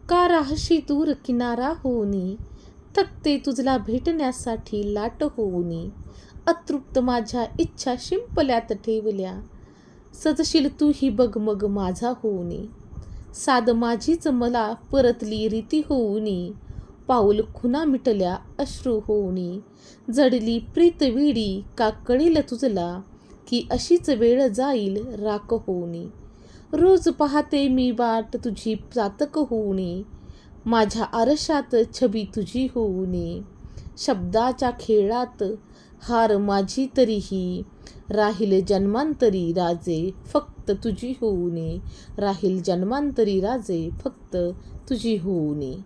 का राहशी दूर किनारा होऊनी, थकते तुझला भेटण्यासाठी लाट होऊनी. अतृप्त माझ्या इच्छा शिंपल्यात ठेवल्या, सजशील तू ही बघ मग माझा होऊनी. साध माझीच मला परतली रीती होऊनी, पाऊल खुना मिटल्या अश्रू होऊनी. जडली प्रीत वेडी का कळेल तुझला, की अशीच वेळ जाईल राख होऊनी. रोज पाहते मी वाट तुझी चातक होऊनी, माझ्या आरशात छबी तुझी होऊनी. शब्दाच्या खेळात हार माझी तरीही, राहील जन्मांतरी राजे फक्त तुझी होऊनी. राहील जन्मांतरी राजे फक्त तुझी होऊनी.